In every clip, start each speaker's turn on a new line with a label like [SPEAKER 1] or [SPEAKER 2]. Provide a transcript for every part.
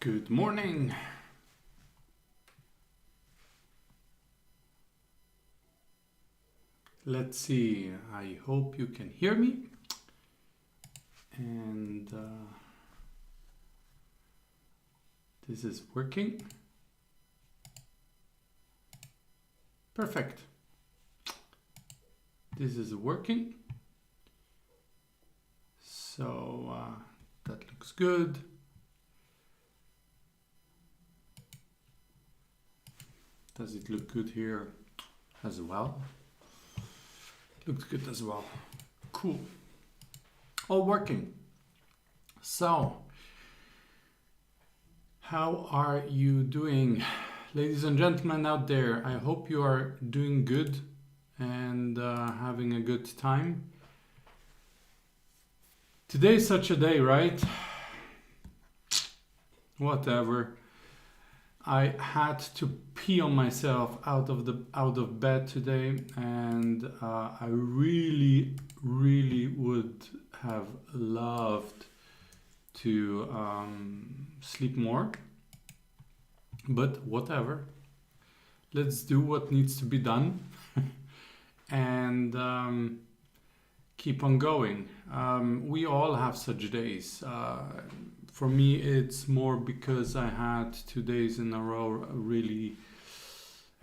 [SPEAKER 1] Good morning. Let's see, I hope you can hear me. And this is working. Perfect. This is working. So that looks good. Does it look good here as well? Looks good as well. Cool. All working. So, how are you doing? Ladies and gentlemen out there, I hope you are doing good and having a good time. Today's such a day, right? Whatever. I had to pee on myself out of bed today, and I really would have loved to sleep more, but whatever. Let's do what needs to be done and keep on going. We all have such days. For me, it's more because I had 2 days in a row a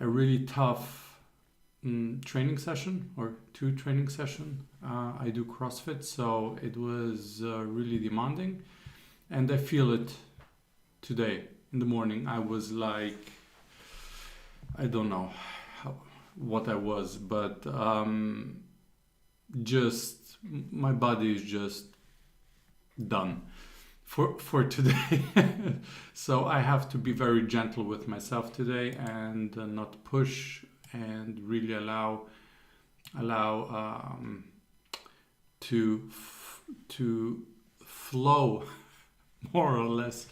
[SPEAKER 1] really tough training session, or 2 training sessions. I do CrossFit, so it was really demanding, and I feel it today in the morning. I was like, I don't know what I was, but just my body is just done for today. So I have to be very gentle with myself today and not push, and really allow to flow more or less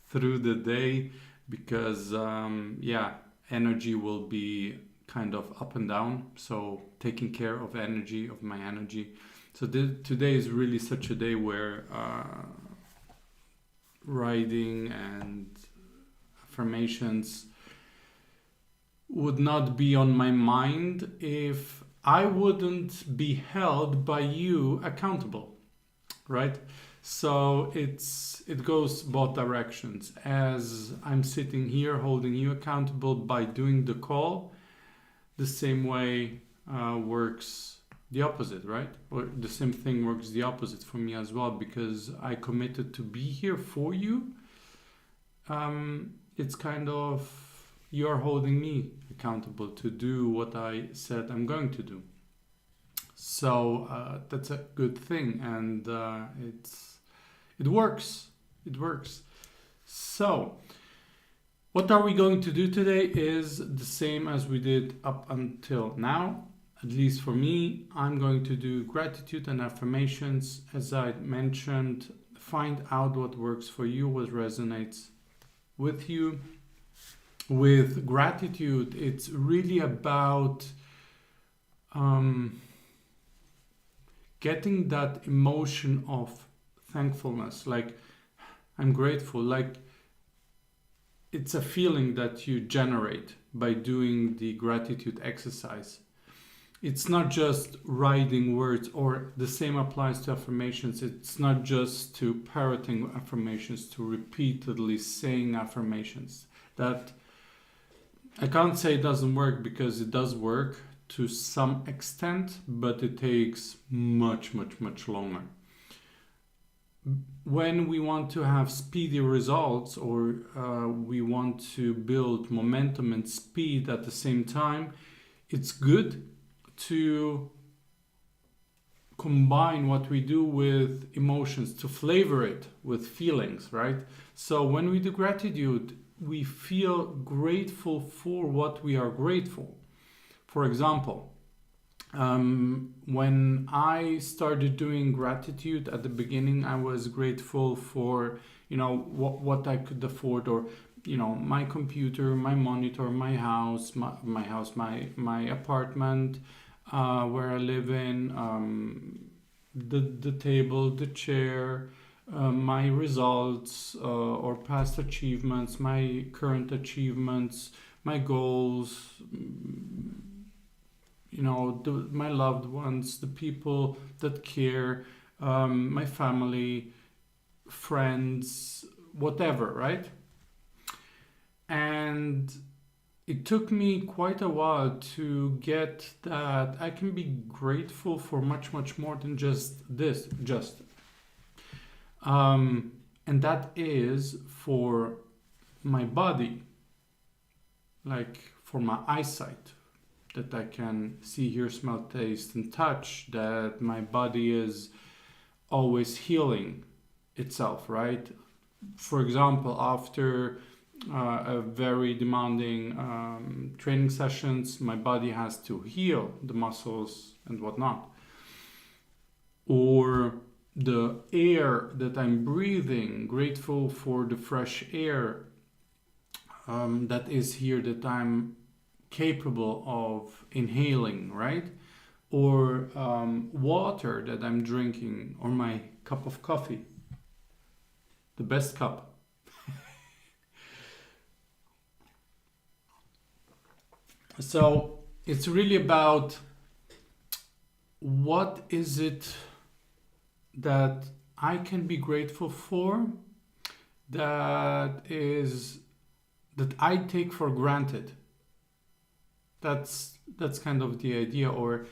[SPEAKER 1] through the day, because energy will be kind of up and down. So taking care of my energy. So today is really such a day where writing and affirmations would not be on my mind if I wouldn't be held by you accountable, right? So it goes both directions. As I'm sitting here holding you accountable by doing the call, the same way works the opposite, right? Or the same thing works the opposite for me as well, because I committed to be here for you. It's kind of, you're holding me accountable to do what I said I'm going to do. So that's a good thing, and it works. It works. So what are we going to do today is the same as we did up until now. At least for me, I'm going to do gratitude and affirmations. As I mentioned, find out what works for you, what resonates with you. With gratitude, it's really about getting that emotion of thankfulness. Like, I'm grateful. Like, it's a feeling that you generate by doing the gratitude exercise. It's not just writing words, or the same applies to affirmations. It's not just to parroting affirmations, to repeatedly saying affirmations. That I can't say it doesn't work, because it does work to some extent, but it takes much longer. When we want to have speedy results, or we want to build momentum and speed at the same time, it's good to combine what we do with emotions, to flavor it with feelings, right? So when we do gratitude, we feel grateful for what we are grateful. For example, when I started doing gratitude at the beginning, I was grateful for, what I could afford, or my computer, my monitor, my house, my apartment, where I live in, the table, the chair, my results or past achievements, my current achievements, my goals, my loved ones, the people that care, my family, friends, whatever, right? And it took me quite a while to get that I can be grateful for much, much more than just this, and that is for my body, like for my eyesight, that I can see, hear, smell, taste, and touch, that my body is always healing itself, right? For example, after a very demanding training sessions, my body has to heal the muscles and whatnot. Or the air that I'm breathing, grateful for the fresh air that is here, that I'm capable of inhaling, right? Or water that I'm drinking, or my cup of coffee, the best cup. So it's really about what is it that I can be grateful for, that I take for granted. That's kind of the idea. Or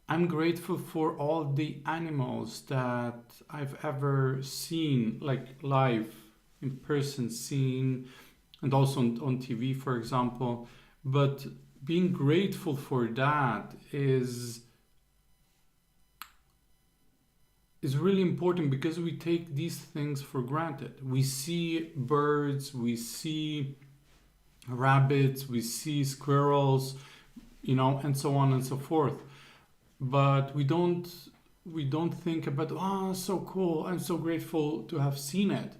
[SPEAKER 1] I'm grateful for all the animals that I've ever seen, like live, in person, seen, and also on TV, for example. But being grateful for that is really important, because we take these things for granted. We see birds, we see rabbits, we see squirrels, and so on and so forth. But we don't think about, oh, so cool, I'm so grateful to have seen it.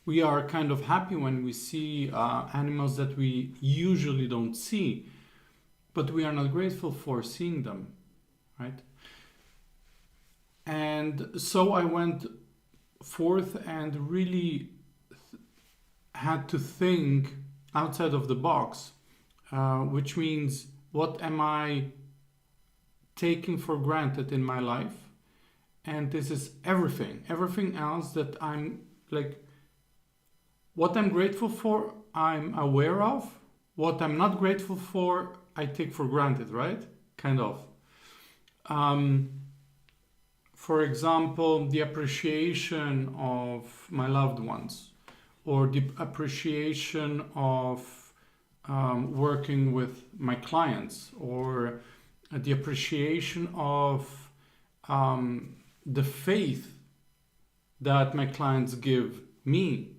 [SPEAKER 1] We are kind of happy when we see animals that we usually don't see, but we are not grateful for seeing them, right? And so I went forth and really had to think outside of the box, which means, what am I taking for granted in my life? And this is everything else that I'm like, what I'm grateful for, I'm aware of. What I'm not grateful for, I take for granted, right? Kind of. For example, the appreciation of my loved ones, or the appreciation of working with my clients, or the appreciation of the faith that my clients give me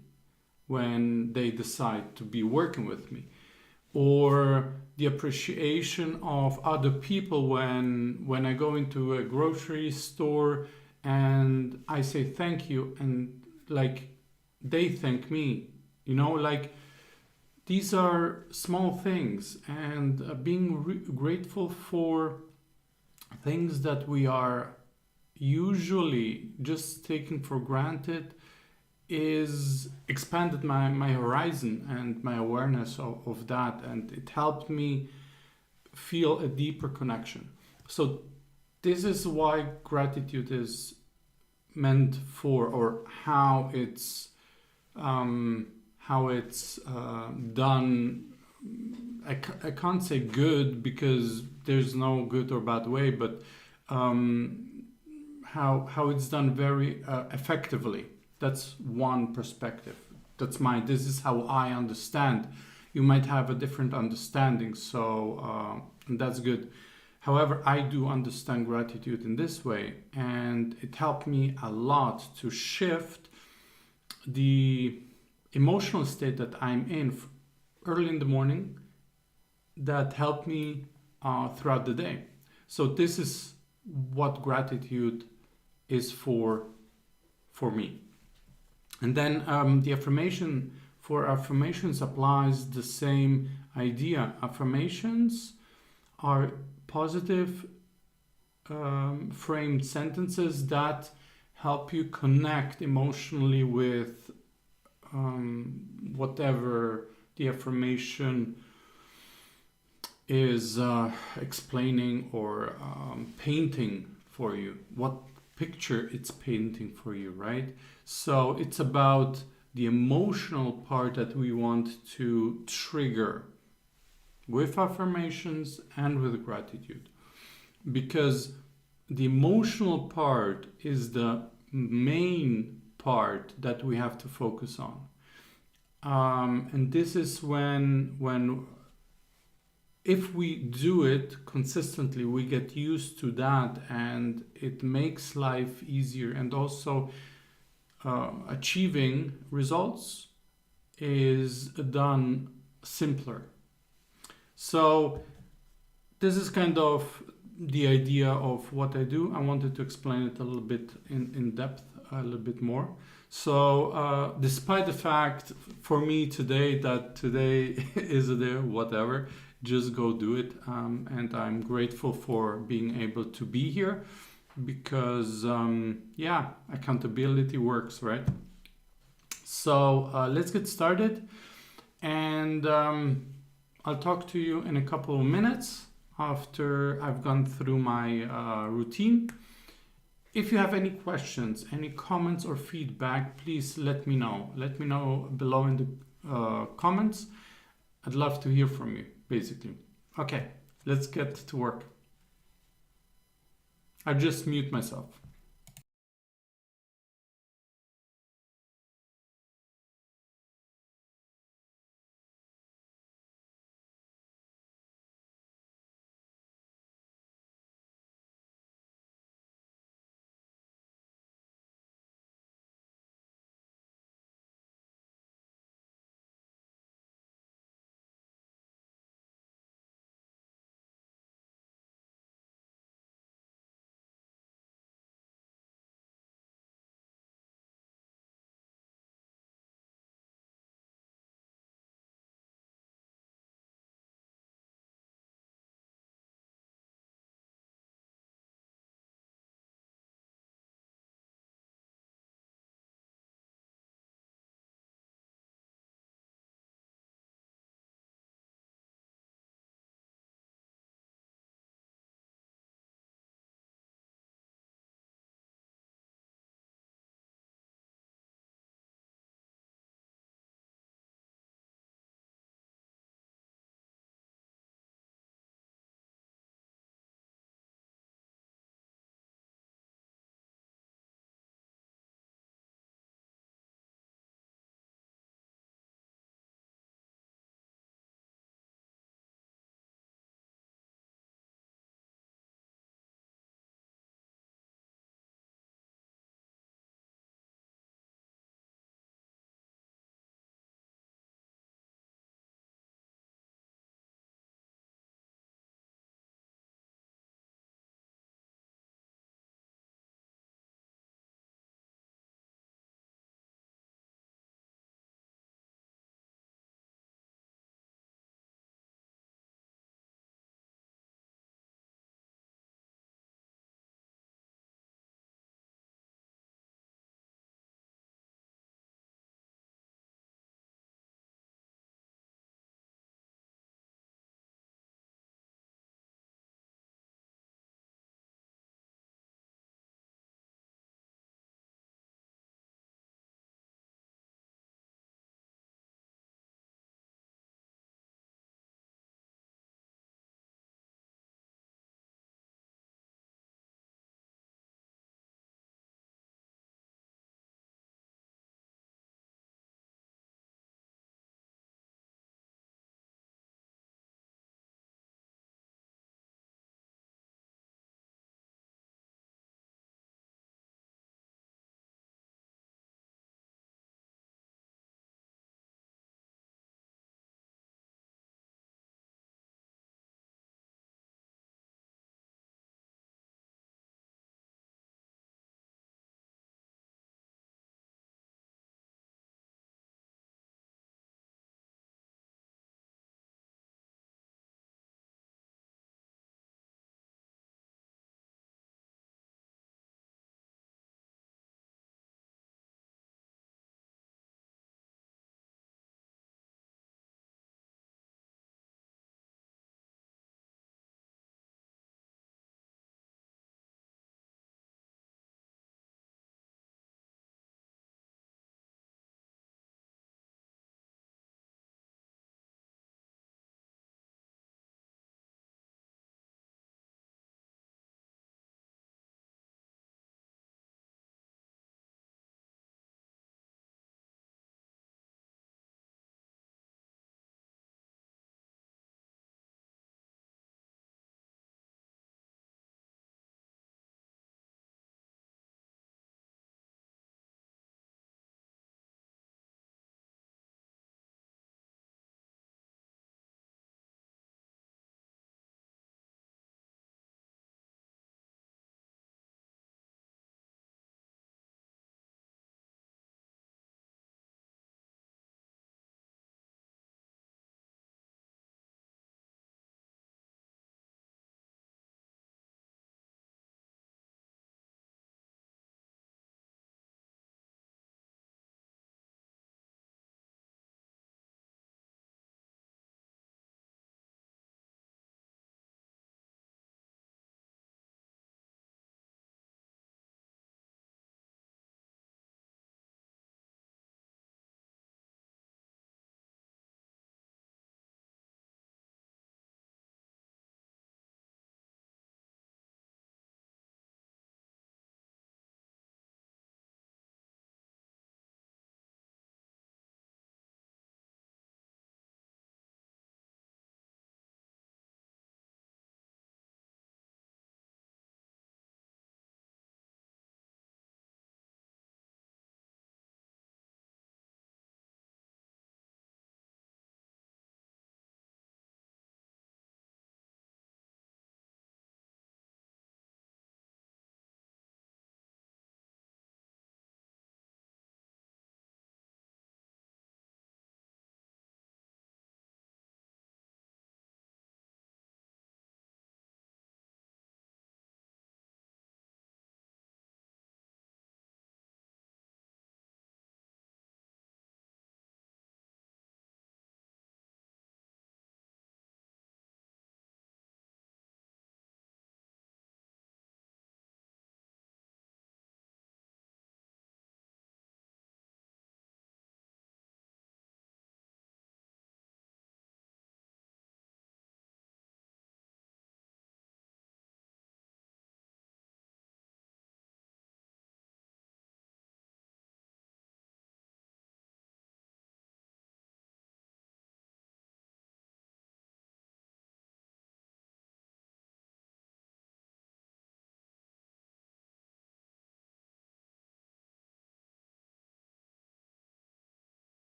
[SPEAKER 1] when they decide to be working with me, or the appreciation of other people when I go into a grocery store and I say thank you, and like they thank me, like these are small things. And being grateful for things that we are usually just taking for granted is expanded my horizon and my awareness of that, and it helped me feel a deeper connection. So this is why gratitude is meant for, or how it's done. I can't say good, because there's no good or bad way, but how it's done very effectively. That's one perspective. This is how I understand. You might have a different understanding, so that's good. However, I do understand gratitude in this way, and it helped me a lot to shift the emotional state that I'm in early in the morning, that helped me throughout the day. So this is what gratitude is for me. And then the affirmations applies the same idea. Affirmations are positive framed sentences that help you connect emotionally with whatever the affirmation is explaining or painting for you, what picture it's painting for you, right? So it's about the emotional part that we want to trigger with affirmations and with gratitude, because the emotional part is the main part that we have to focus on. And this is when if we do it consistently, we get used to that, and it makes life easier, and also achieving results is done simpler. So this is kind of the idea of what I do. I wanted to explain it a little bit in depth, a little bit more. So despite the fact for me today that today is a day, whatever, just go do it. And I'm grateful for being able to be here, because yeah, accountability works, right? So let's get started, and I'll talk to you in a couple of minutes after I've gone through my routine. If you have any questions, any comments or feedback, please let me know. Let me know below in the comments. I'd love to hear from you, basically. Okay, let's get to work. I'll just mute myself.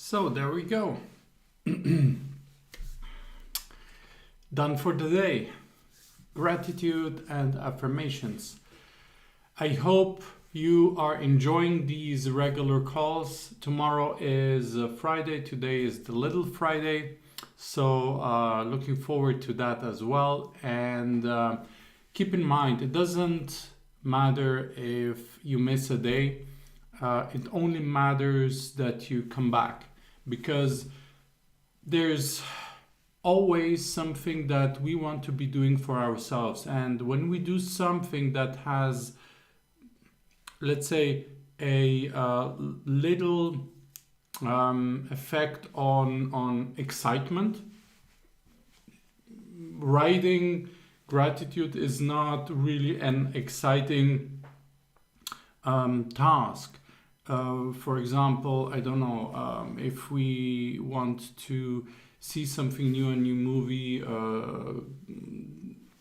[SPEAKER 1] So there we go. Done for the day. Gratitude and affirmations. I hope you are enjoying these regular calls. Tomorrow is Friday. Today is the Little Friday. So looking forward to that as well. And keep in mind, it doesn't matter if you miss a day. It only matters that you come back, because there's always something that we want to be doing for ourselves. And when we do something that has, let's say, a little effect on excitement, writing gratitude is not really an exciting task. For example, I don't know, if we want to see something new, a new movie,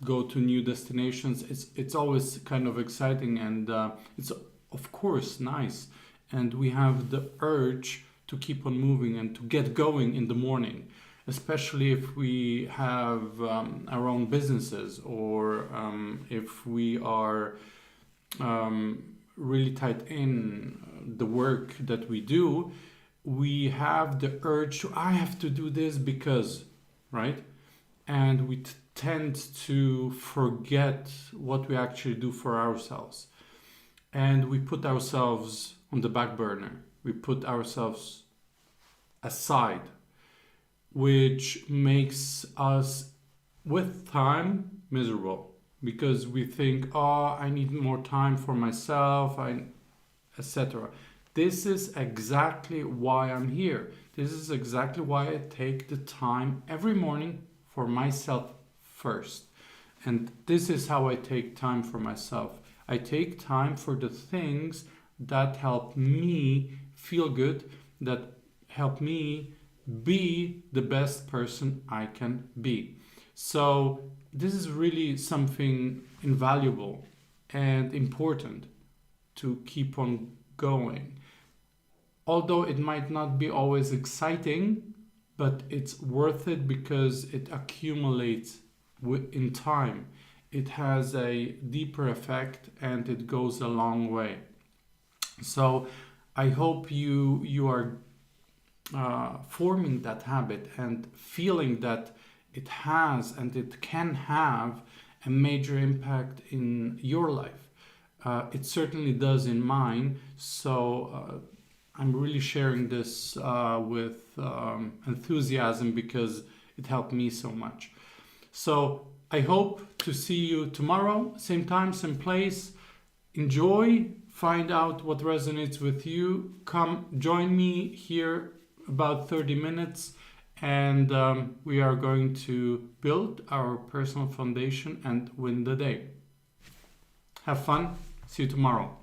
[SPEAKER 1] go to new destinations, it's always kind of exciting, and it's of course nice, and we have the urge to keep on moving and to get going in the morning, especially if we have our own businesses, or if we are really tight in the work that we do. We have the urge to, I have to do this because, right? And we tend to forget what we actually do for ourselves. And we put ourselves on the back burner. We put ourselves aside, which makes us, with time, miserable. Because we think, oh, I need more time for myself, etc. This is exactly why I'm here. This is exactly why I take the time every morning for myself first. And this is how I take time for myself. I take time for the things that help me feel good, that help me be the best person I can be. So this is really something invaluable and important to keep on going. Although it might not be always exciting, but it's worth it because it accumulates in time. It has a deeper effect and it goes a long way. So I hope you are forming that habit and feeling that it has and it can have a major impact in your life. It certainly does in mine. So I'm really sharing this with enthusiasm because it helped me so much. So I hope to see you tomorrow, same time, same place. Enjoy, find out what resonates with you. Come join me here about 30 minutes, and we are going to build our personal foundation and win the day. Have fun. See you tomorrow.